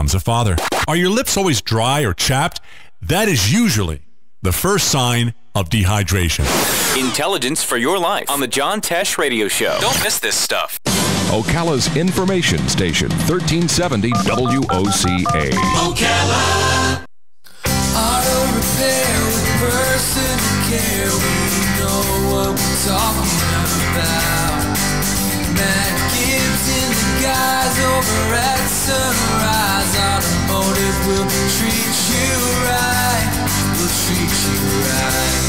becomes a father. Are your lips always dry or chapped? That is usually the first sign of dehydration. Intelligence for your life on the John Tesh Radio Show. Don't miss this stuff. Ocala's information station, 1370 WOCA. Ocala. Auto repair with personal care. We know what we're talking about. Matt Gibbs and the guys over at Sunrise Automotive will treat you right. We'll treat you right.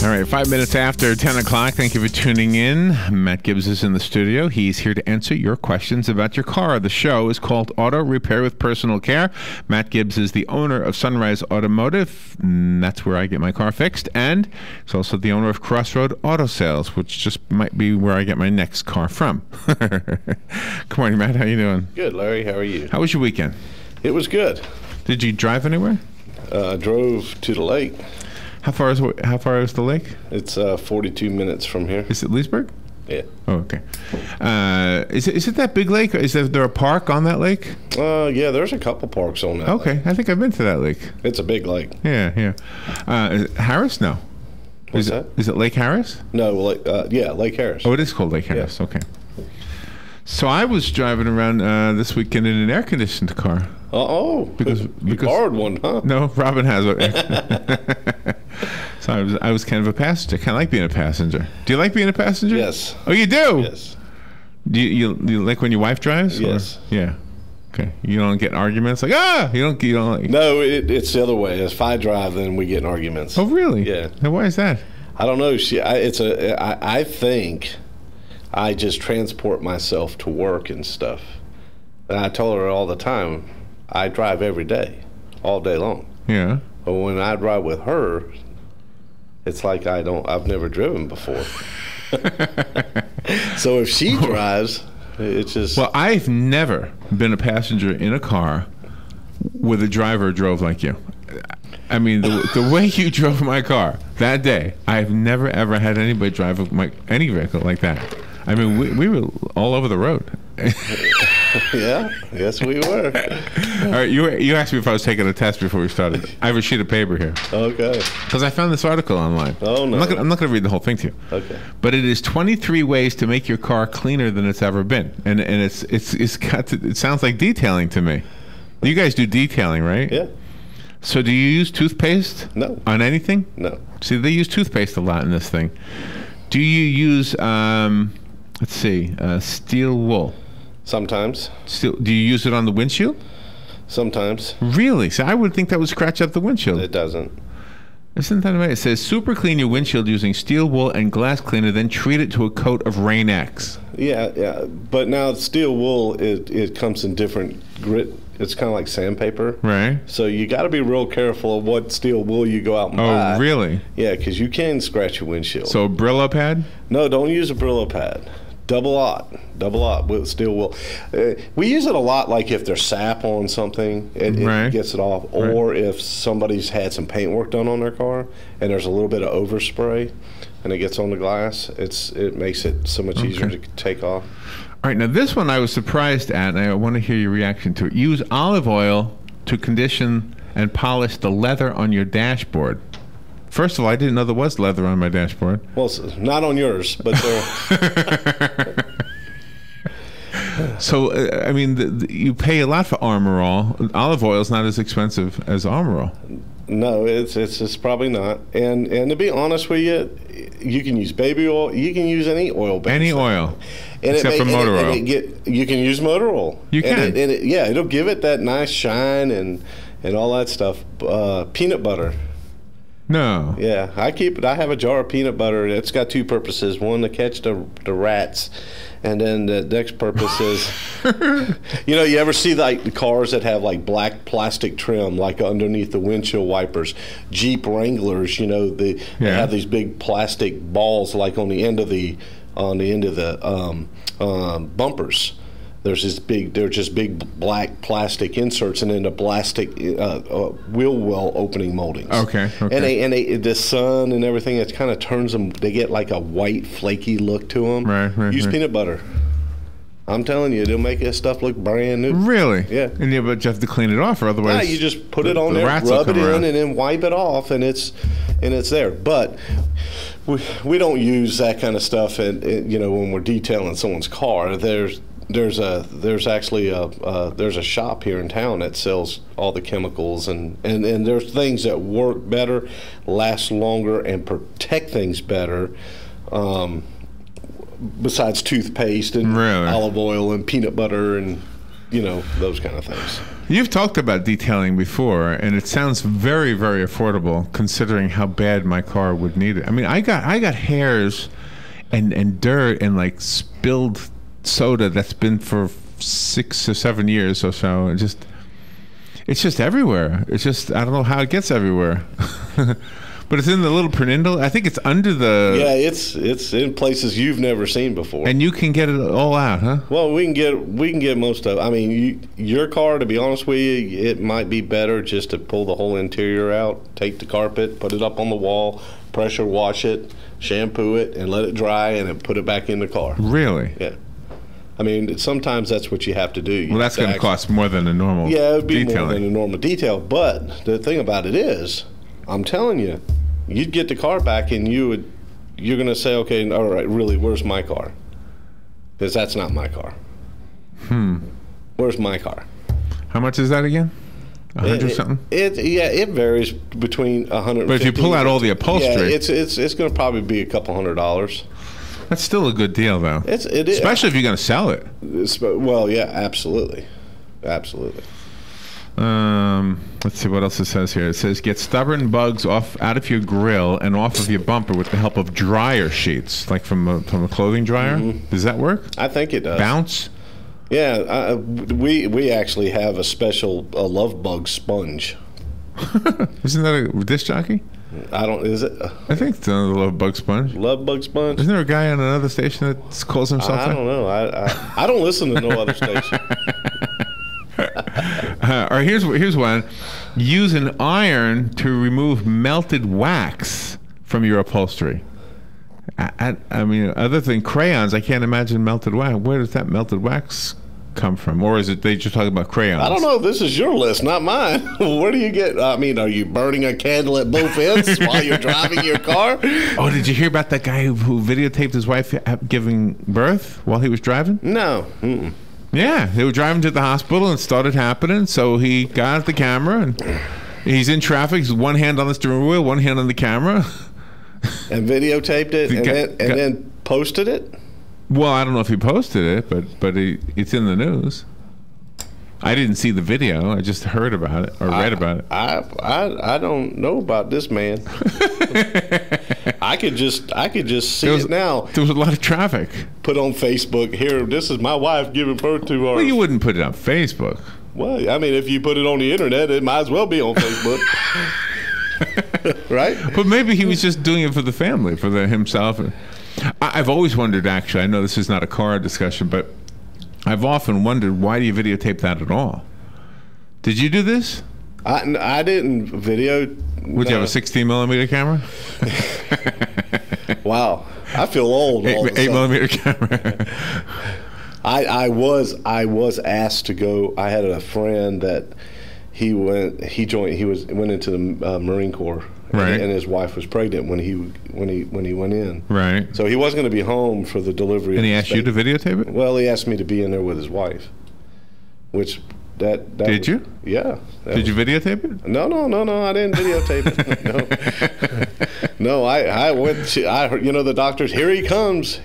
All right, 5 minutes after 10 o'clock. Thank you for tuning in. Matt Gibbs is in the studio. He's here to answer your questions about your car. The show is called Auto Repair with Personal Care. Matt Gibbs is the owner of Sunrise Automotive. That's where I get my car fixed. And he's also the owner of Crossroad Auto Sales, which just might be where I get my next car from. Good morning, Matt. How you doing? Good, Larry. How are you? How was your weekend? It was good. Did you drive anywhere? I drove to the lake. How far is the lake? It's 42 minutes from here. Is it Leesburg? Yeah. Oh, okay. Is it that big lake? Is there a park on that lake? Yeah, there's a couple parks on that Okay, lake. I think I've been to that lake. It's a big lake. Yeah. Is it Harris? No. What's that? Is it Lake Harris? No, Lake Harris. Oh, it is called Lake Harris. Yeah. Okay. So I was driving around this weekend in an air-conditioned car. Because you borrowed one, huh? No, Robin has one. So I was kind of a passenger. Kind of like being a passenger. Do you like being a passenger? Yes. Oh, you do? Yes. Do you like when your wife drives? Yes. Or? Yeah. Okay. You don't get arguments like you don't like. No, it's the other way. If I drive, then we get in arguments. Oh, really? Yeah. Now, why is that? I don't know. I think I just transport myself to work and stuff. And I tell her all the time, I drive every day, all day long. Yeah. But when I drive with her, it's like I've never driven before. So if she drives, it's just... Well, I've never been a passenger in a car where the driver drove like you. I mean, the way you drove my car that day, I've never, ever had anybody drive any vehicle like that. I mean, we were all over the road. Yeah, yes, we were. All right, you asked me if I was taking a test before we started. I have a sheet of paper here. Okay. Because I found this article online. Oh, no. I'm not going to read the whole thing to you. Okay. But it is 23 ways to make your car cleaner than it's ever been, and it sounds like detailing to me. You guys do detailing, right? Yeah. So do you use toothpaste? No. On anything? No. See, they use toothpaste a lot in this thing. Do you use steel wool? Sometimes. Do you use it on the windshield? Sometimes. Really? So I would think that would scratch up the windshield. It doesn't. Isn't that amazing? It says super clean your windshield using steel wool and glass cleaner, then treat it to a coat of Rain-X. Yeah. But now steel wool, it comes in different grit. It's kind of like sandpaper. Right. So you got to be real careful of what steel wool you go out and buy. Oh, really? Yeah, because you can scratch your windshield. So a Brillo pad? No, don't use a Brillo pad. Double aught with steel wool. We use it a lot, like if there's sap on something, it gets it off, or if somebody's had some paint work done on their car and there's a little bit of overspray and it gets on the glass, it makes it so much easier to take off. All right, now this one I was surprised at, and I want to hear your reaction to it. Use olive oil to condition and polish the leather on your dashboard. First of all, I didn't know there was leather on my dashboard. Well, not on yours, but there. So, I mean, you pay a lot for Armor All. Olive oil is not as expensive as Armor All. No, it's probably not. And to be honest with you, you can use baby oil. You can use any oil. Any oil. Except for motor oil. You can use motor oil. You can. It'll give it that nice shine and all that stuff. Peanut butter. No. Yeah, I have a jar of peanut butter. It's got two purposes. One, to catch the rats, and then the next purpose is, you ever see like the cars that have like black plastic trim, like underneath the windshield wipers? Jeep Wranglers, they have these big plastic balls like on the end of the bumpers. They're just big black plastic inserts, and then the plastic wheel well opening moldings. Okay. And the sun and everything, it kind of turns them. They get like a white, flaky look to them. Right. Use peanut butter. I'm telling you, it'll make that stuff look brand new. Really? Yeah. And but you have to clean it off, or otherwise. Yeah, you just put it on there, rub it in, and then wipe it off, and it's there. But we don't use that kind of stuff, and when we're detailing someone's car. There's actually a shop here in town that sells all the chemicals, and there's things that work better, last longer, and protect things better. Besides toothpaste and olive oil and peanut butter and those kind of things. You've talked about detailing before, and it sounds very, very affordable considering how bad my car would need it. I mean, I got hairs and dirt and like spilled soda that's been for 6 or 7 years or so. It's just everywhere. It's just, I don't know how it gets everywhere. But it's in the little Pernindle. I think it's under the. Yeah, it's in places you've never seen before. And you can get it all out, huh? Well, we can get most of it. I mean, your car, to be honest with you, it might be better just to pull the whole interior out, take the carpet, put it up on the wall, pressure wash it, shampoo it, and let it dry, and then put it back in the car. Really? Yeah. I mean, sometimes that's what you have to do. Well, that's going to cost more than a normal. Yeah, it would be detailing. more than a normal detail. But the thing about it is, I'm telling you. You'd get the car back, and you're going to say, okay, all right, really, where's my car? Because that's not my car. Where's my car? How much is that again? 100 something? It varies between 100. But if you pull out all the upholstery, it's going to probably be a couple $100. That's still a good deal, though. It is, especially if you're going to sell it. Well, yeah, absolutely. Let's see what else it says here. It says, get stubborn bugs out of your grill and off of your bumper with the help of dryer sheets, like from a clothing dryer. Mm-hmm. Does that work? I think it does. Bounce? Yeah, we actually have a special love bug sponge. Isn't that a disc jockey? Is it? I think it's a love bug sponge. Love bug sponge? Isn't there a guy on another station that calls himself that? I don't know. I don't listen to no other station. All right, here's one. Use an iron to remove melted wax from your upholstery. I mean, other than crayons, I can't imagine melted wax. Where does that melted wax come from? Or is it they just talking about crayons? I don't know. This is your list, not mine. Where do you get? I mean, are you burning a candle at both ends while you're driving your car? Oh, did you hear about that guy who videotaped his wife giving birth while he was driving? No. Mm-mm. Yeah, they were driving to the hospital and it started happening. So he got the camera and he's in traffic. He's one hand on the steering wheel, one hand on the camera. And videotaped it and then posted it? Well, I don't know if he posted it, but it's in the news. I didn't see the video. I just heard about it or read about it. I don't know about this man. I could just see it now. There was a lot of traffic. Put on Facebook, here, this is my wife giving birth to her. Well, you wouldn't put it on Facebook. Well, I mean, if you put it on the internet, it might as well be on Facebook. Right? But maybe he was just doing it for the family, for himself. I've always wondered, actually, I know this is not a car discussion, but I've often wondered, why do you videotape that at all? Did you do this? I didn't video. Would you have a 16mm camera? Wow, I feel old. 8mm camera. I was asked to go. I had a friend that he went into the Marine Corps. Right. And his wife was pregnant when he went in. Right. So he wasn't going to be home for the delivery. And he asked you to videotape it? Well, he asked me to be in there with his wife. Which that did you? Yeah. Did you videotape it? No. I didn't videotape it. No. I went. I heard, the doctors. Here he comes,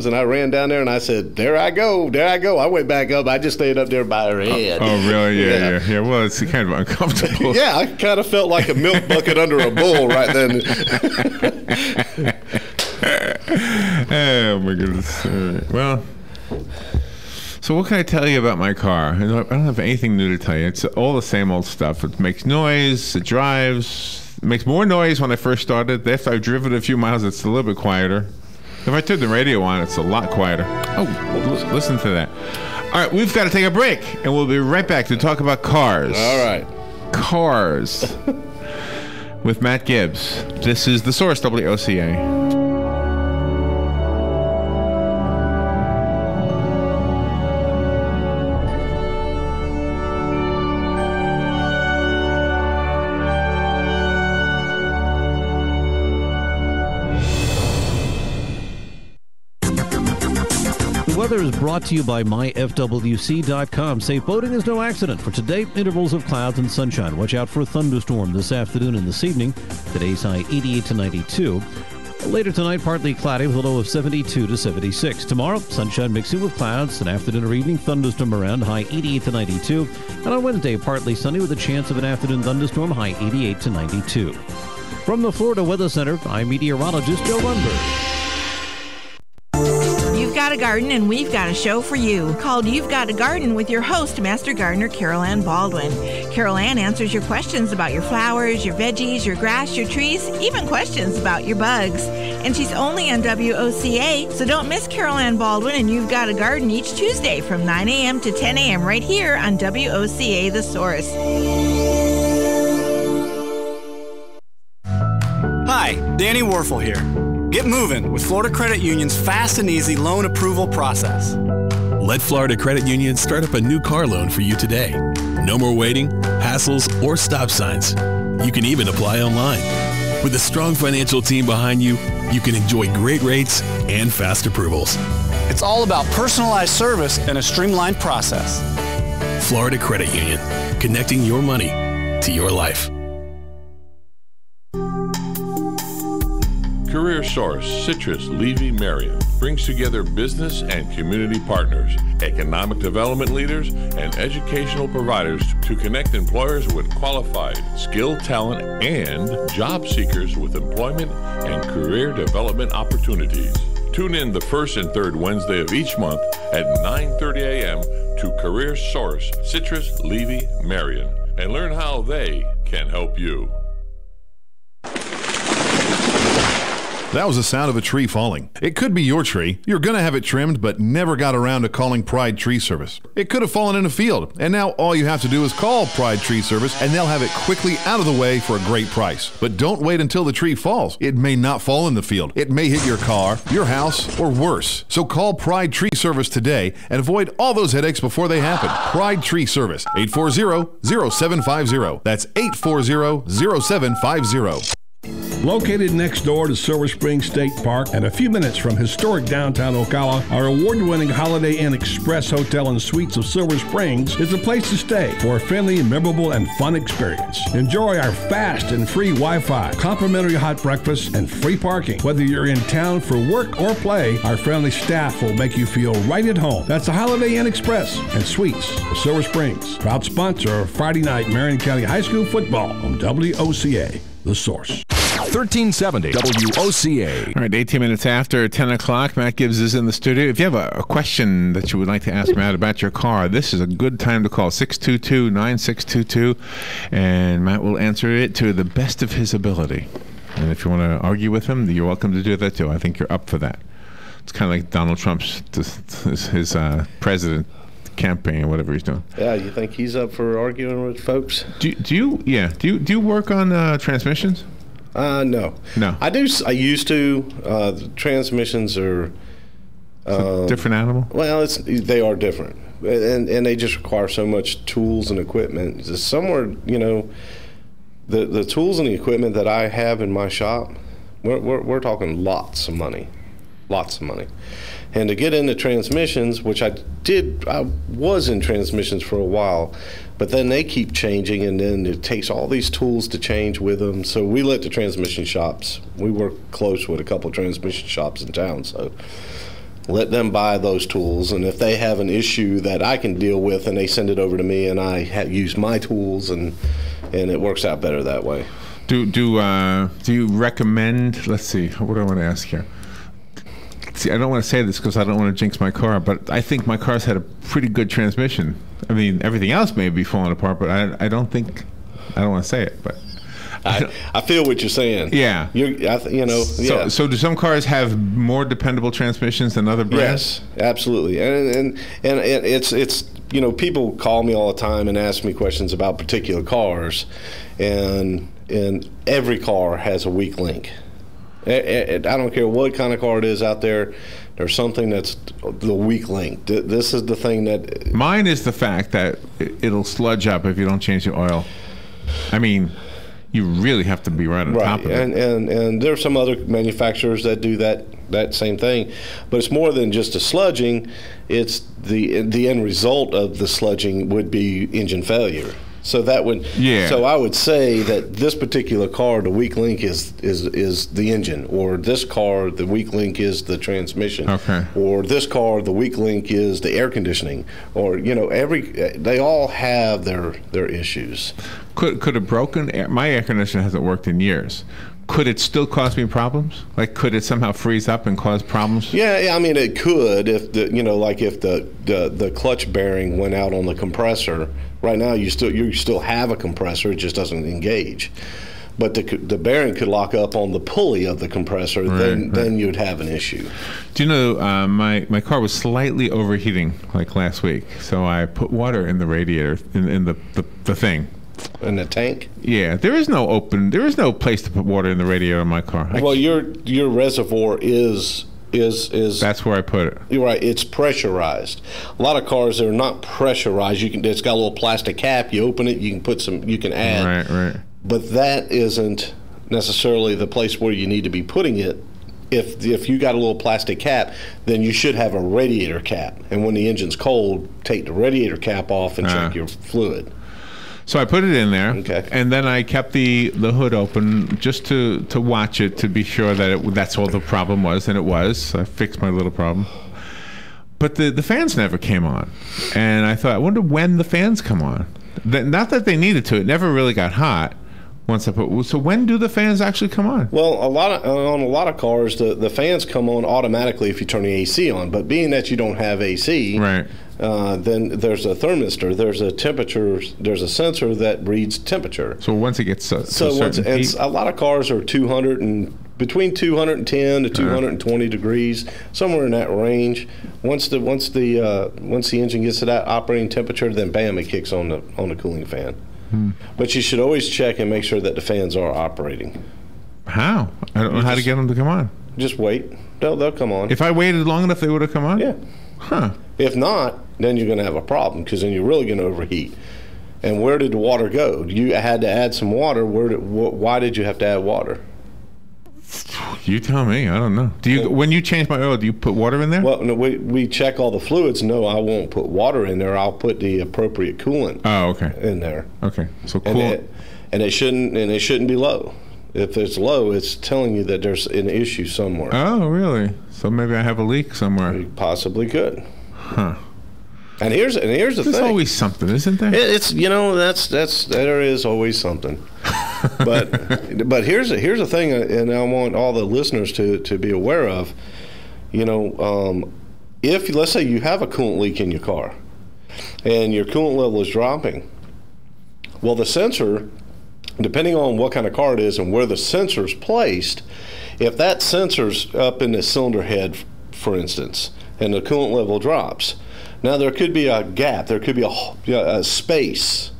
and I ran down there and I said, there I go. I went back up. I just stayed up there by her head. Oh really? Yeah. Well, it's kind of uncomfortable. Yeah, I kind of felt like a milk bucket under a bull right then. Oh my goodness. Well. So what can I tell you about my car? I don't have anything new to tell you. It's all the same old stuff. It makes noise. It drives. It makes more noise when I first started. After I've driven a few miles, it's a little bit quieter. If I turn the radio on, it's a lot quieter. Oh, listen to that. All right, we've got to take a break, and we'll be right back to talk about cars. All right. Cars. With Matt Gibbs. This is The Source, WOCA. weather is brought to you by myfwc.com. Safe boating is no accident. For today, intervals of clouds and sunshine. Watch out for a thunderstorm this afternoon and this evening. Today's high 88 to 92. Later tonight, partly cloudy with a low of 72 to 76. Tomorrow, sunshine mixing with clouds. An afternoon or evening thunderstorm around, high 88 to 92. And on Wednesday, partly sunny with a chance of an afternoon thunderstorm, high 88 to 92. From the Florida Weather Center, I'm meteorologist Joe Lundberg. You've got a garden and we've got a show for you called You've Got a Garden with your host, Master Gardener Carol Ann Baldwin. Carol Ann answers your questions about your flowers, your veggies, your grass, your trees, even questions about your bugs. And she's only on WOCA, so don't miss Carol Ann Baldwin and You've Got a Garden each Tuesday from 9 a.m. to 10 a.m. right here on WOCA The Source. Hi, Danny Werfel here. Get moving with Florida Credit Union's fast and easy loan approval process. Let Florida Credit Union start up a new car loan for you today. No more waiting, hassles, or stop signs. You can even apply online. With a strong financial team behind you, you can enjoy great rates and fast approvals. It's all about personalized service and a streamlined process. Florida Credit Union, connecting your money to your life. Career Source Citrus Levy Marion brings together business and community partners, economic development leaders, and educational providers to connect employers with qualified, skilled talent and job seekers with employment and career development opportunities. Tune in the first and third Wednesday of each month at 9:30 a.m. to Career Source Citrus Levy Marion and learn how they can help you. That was the sound of a tree falling. It could be your tree. You're going to have it trimmed, but never got around to calling Pride Tree Service. It could have fallen in a field, and now all you have to do is call Pride Tree Service, and they'll have it quickly out of the way for a great price. But don't wait until the tree falls. It may not fall in the field. It may hit your car, your house, or worse. So call Pride Tree Service today and avoid all those headaches before they happen. Pride Tree Service, 840-0750. That's 840-0750. Located next door to Silver Spring State Park and a few minutes from historic downtown Ocala, our award-winning Holiday Inn Express Hotel and Suites of Silver Springs is the place to stay for a friendly, memorable, and fun experience. Enjoy our fast and free Wi-Fi, complimentary hot breakfast, and free parking. Whether you're in town for work or play, our friendly staff will make you feel right at home. That's the Holiday Inn Express and Suites of Silver Springs, proud sponsor of Friday night Marion County High School football on WOCA, The Source. 1370 WOCA. All right, 18 minutes after 10 o'clock, Matt Gibbs is in the studio. If you have a question that you would like to ask Matt about your car, this is a good time to call 622-9622, and Matt will answer it to the best of his ability. And if you want to argue with him, you're welcome to do that too. I think you're up for that. It's kind of like Donald Trump's his president campaign or whatever he's doing. Yeah, you think he's up for arguing with folks? Do you work on transmissions? No. I do. I used to. The transmissions are different animal. Well, they are different, and they just require so much tools and equipment. Somewhere, the tools and the equipment that I have in my shop, we're talking lots of money. And to get into transmissions, which I was in transmissions for a while, but then they keep changing, and then it takes all these tools to change with them. So we let the transmission shops, we work close with a couple of transmission shops in town, so let them buy those tools. And if they have an issue that I can deal with, and they send it over to me, and I use my tools, and it works out better that way. Do you recommend, let's see, what do I want to ask here? See, I don't want to say this because I don't want to jinx my car, but I think my car's had a pretty good transmission. I mean, everything else may be falling apart, but I don't want to say it, but I feel what you're saying. Yeah. Yeah. So do some cars have more dependable transmissions than other brands? Yes, absolutely. And it's people call me all the time and ask me questions about particular cars, and every car has a weak link. I don't care what kind of car it is out there. There's something that's the weak link. This is the thing that... Mine is the fact that it'll sludge up if you don't change the oil. I mean, you really have to be right on top of it. And there are some other manufacturers that do that that same thing. But it's more than just a sludging. It's the end result of the sludging would be engine failure. So that would, So I would say that this particular car, the weak link is the engine, or this car, the weak link is the transmission, or this car, the weak link is the air conditioning, or they all have their issues. Could a broken my air conditioner hasn't worked in years. Could it still cause me problems? Like, could it somehow freeze up and cause problems? Yeah, I mean, it could if the clutch bearing went out on the compressor. Right now, you still have a compressor; it just doesn't engage. But the bearing could lock up on the pulley of the compressor. Then you'd have an issue. Do you know my car was slightly overheating like last week, so I put water in the radiator in the thing. In the tank? Yeah, there is no place to put water in the radiator in my car. Well, your reservoir is that's where I put it. You're right. It's pressurized. A lot of cars are not pressurized. It's got a little plastic cap. You open it, you can put some. You can add. Right. But that isn't necessarily the place where you need to be putting it. If you got a little plastic cap, then you should have a radiator cap. And when the engine's cold, take the radiator cap off and check your fluid. So I put it in there, and then I kept the hood open just to watch it, to be sure that that's all the problem was, and it was. I fixed my little problem. But the fans never came on, and I thought, I wonder when the fans come on. Not that they needed to. It never really got hot once I put. So when do the fans actually come on? Well, on a lot of cars, the fans come on automatically if you turn the AC on. But being that you don't have AC, then there's a thermistor, there's a temperature, there's a sensor that reads temperature. So once it gets a lot of cars are between 210 to 220 degrees, somewhere in that range. Once the engine gets to that operating temperature, then bam, it kicks on the cooling fan. But you should always check and make sure that the fans are operating. How? I don't know how to get them to come on. Just wait. They'll come on. If I waited long enough, they would have come on? Yeah. Huh. If not, then you're going to have a problem, because then you're really going to overheat. And where did the water go? You had to add some water. Why did you have to add water? You tell me. I don't know. When you change my oil, do you put water in there? Well, no, we check all the fluids. No, I won't put water in there. I'll put the appropriate coolant. In there. Okay. So coolant. And it shouldn't be low. If it's low, it's telling you that there's an issue somewhere. Oh, really? So maybe I have a leak somewhere. You possibly could. Huh. And here's the thing. There's always something, isn't there? There is always something. But here's the thing, and I want all the listeners to be aware of. If let's say you have a coolant leak in your car, and your coolant level is dropping, well, the sensor, depending on what kind of car it is and where the sensor's placed, if that sensor's up in the cylinder head, for instance, and the coolant level drops, now there could be a gap, there could be a space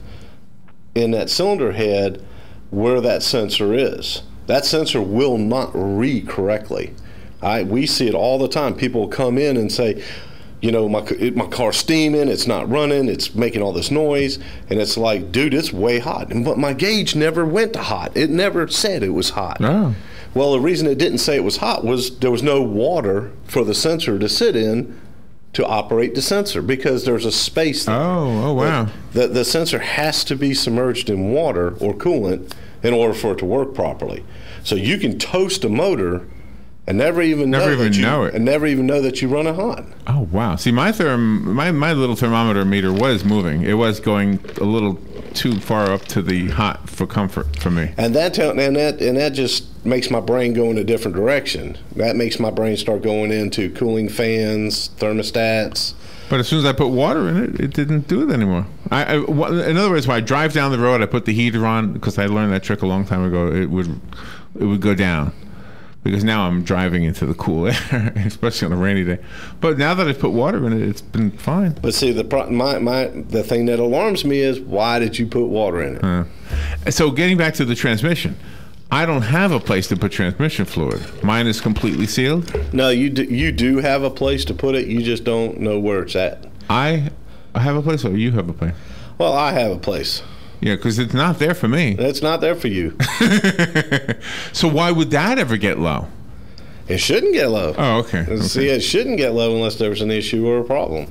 in that cylinder head where that sensor is. That sensor will not read correctly. We see it all the time. People come in and say, my car's steaming, it's not running, it's making all this noise, and it's like, dude, it's way hot. But my gauge never went to hot. It never said it was hot. Oh. Well, the reason it didn't say it was hot was there was no water for the sensor to sit in to operate the sensor, because there's a space there. Oh, wow. The sensor has to be submerged in water or coolant in order for it to work properly. So you can toast a motor and never even know that you run it hot. Oh, wow. See, my little thermometer meter was moving. It was going a little too far up to the hot for comfort for me. And that just makes my brain go in a different direction. That makes my brain start going into cooling fans, thermostats. But as soon as I put water in it, it didn't do it anymore. In other words, when I drive down the road, I put the heater on, because I learned that trick a long time ago. It would go down, because now I'm driving into the cool air, especially on a rainy day. But now that I put water in it, it's been fine. But see, the thing that alarms me is, why did you put water in it? So getting back to the transmission, I don't have a place to put transmission fluid. Mine is completely sealed. No, you do have a place to put it. You just don't know where it's at. I have a place, or you have a place? Well, I have a place. Yeah, because it's not there for me. It's not there for you. So why would that ever get low? It shouldn't get low. Oh, okay. See, it shouldn't get low unless there's an issue or a problem.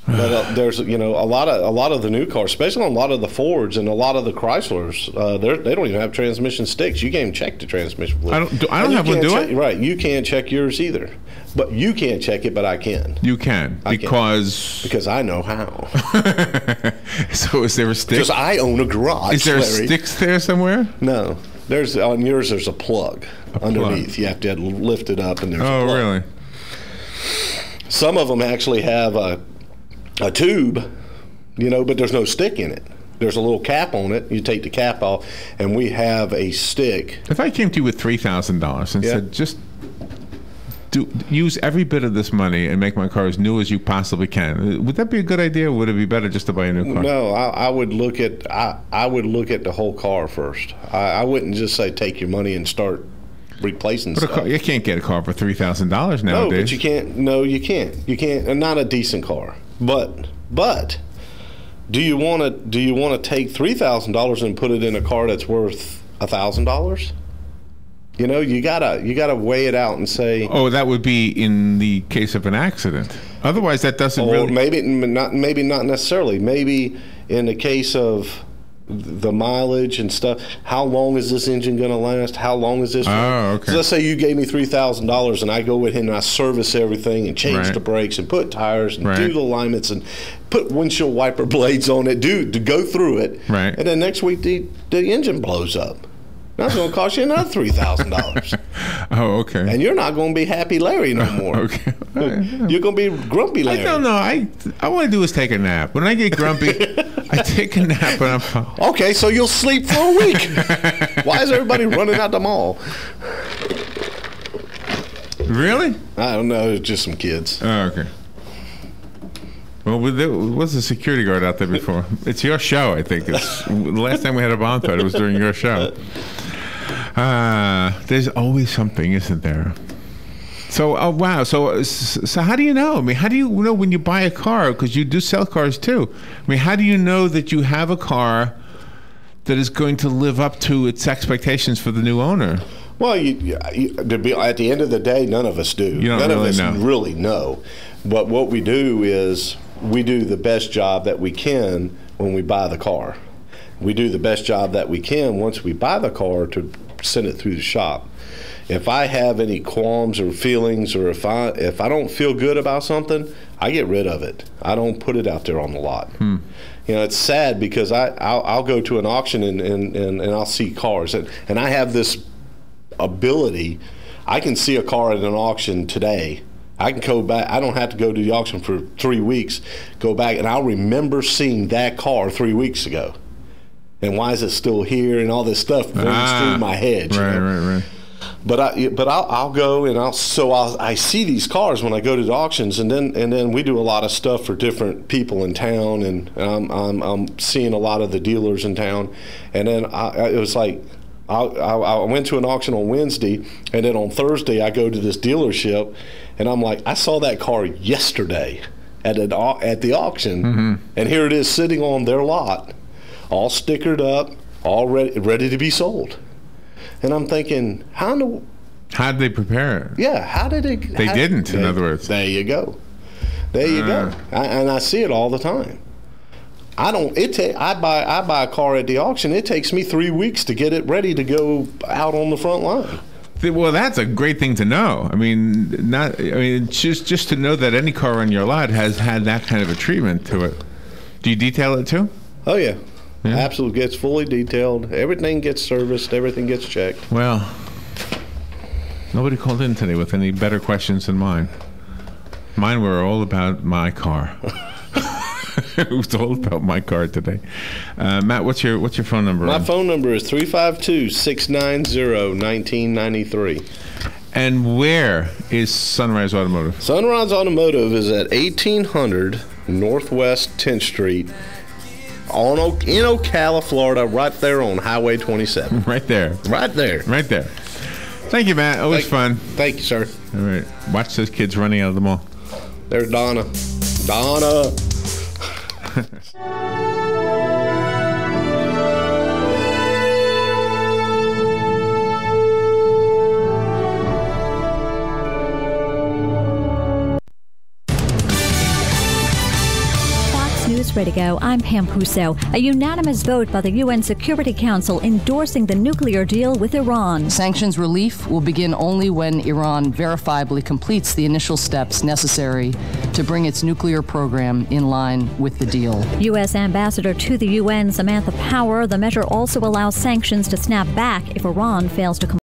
But there's, a lot of the new cars, especially on a lot of the Fords and a lot of the Chryslers, they don't even have transmission sticks. You can't even check the transmission fluid. I don't have one, do I? Right. You can't check yours either. But you can't check it, but I can. You can because I know how. So is there a stick? Because I own a garage. Is there Larry. sticks there somewhere? No. On yours. There's a plug underneath. You have to lift it up, and there's a plug. Oh, really? Some of them actually have a tube, but there's no stick in it. There's a little cap on it. You take the cap off, and we have a stick. If I came to you with $3,000 and said, just use every bit of this money and make my car as new as you possibly can, would that be a good idea, or would it be better just to buy a new car? No, I would look at the whole car first. I wouldn't just say take your money and start replacing stuff. You can't get a car for $3,000 nowadays. No, but you can't. No, you can't. You can't. And not a decent car. But do you want to take $3,000 and put it in a car that's worth $1,000? You gotta weigh it out and say. Oh, that would be in the case of an accident. Otherwise, that doesn't really. Maybe not necessarily. Maybe in the case of the mileage and stuff. How long is this engine going to last? How long is this? Oh, okay. So let's say you gave me $3,000 and I go ahead and I service everything and change Right. the brakes and put tires and Right. do the alignments and put windshield wiper blades on it, to go through it. Right. And then next week the engine blows up. That's going to cost you another $3,000. Oh, okay. And you're not going to be happy Larry no more. Okay. You're going to be grumpy Larry. I don't know. I want to do is take a nap. When I get grumpy, I take a nap and I'm. Okay, so you'll sleep for a week. Why is everybody running out the mall? Really? I don't know. It's just some kids. Oh, okay. Well, there was a security guard out there before. It's your show, I think. The last time we had a bonfire, it was during your show. There's always something, isn't there? So, oh wow. So how do you know? I mean, how do you know when you buy a car? Because you do sell cars too. I mean, how do you know that you have a car that is going to live up to its expectations for the new owner? Well, at the end of the day, none of us do. None of us really know. But what we do is we do the best job that we can when we buy the car. We do the best job that we can once we buy the car to send it through the shop. If I have any qualms or feelings, or if I don't feel good about something, I get rid of it. I don't put it out there on the lot. It's sad because I'll go to an auction and I'll see cars, and I have this ability. I can see a car at an auction today. I can go back. I don't have to go to the auction for 3 weeks. Go back and I'll remember seeing that car 3 weeks ago. And why is it still here? And all this stuff runs through my head. Right. But I'll go and I see these cars when I go to the auctions, and then we do a lot of stuff for different people in town, and I'm seeing a lot of the dealers in town, and then it was like. I went to an auction on Wednesday, and then on Thursday I go to this dealership, and I'm like, I saw that car yesterday at the auction, and here it is sitting on their lot, all stickered up, all ready to be sold. And I'm thinking, how did they prepare it? Yeah, how did it? They didn't, in other words. There you go. There you go. And I see it all the time. I buy a car at the auction. It takes me 3 weeks to get it ready to go out on the front line. Well, that's a great thing to know. I mean, just to know that any car on your lot has had that kind of a treatment to it. Do you detail it too? Oh yeah. Absolutely, gets fully detailed. Everything gets serviced. Everything gets checked. Well, nobody called in today with any better questions than mine. Mine were all about my car. It was all about my car today. Matt, what's your phone number? My phone number is 352-690-1993. And where is Sunrise Automotive? Sunrise Automotive is at 1800 Northwest 10th Street in Ocala, Florida, right there on Highway 27. Right there. Right there. Right there. Thank you, Matt. Always fun. Thank you, sir. All right. Watch those kids running out of the mall. There's Donna. Donna. Radio, I'm Pam Puso. A unanimous vote by the UN Security Council endorsing the nuclear deal with Iran. Sanctions relief will begin only when Iran verifiably completes the initial steps necessary to bring its nuclear program in line with the deal. U.S. Ambassador to the UN, Samantha Power. The measure also allows sanctions to snap back if Iran fails to comply.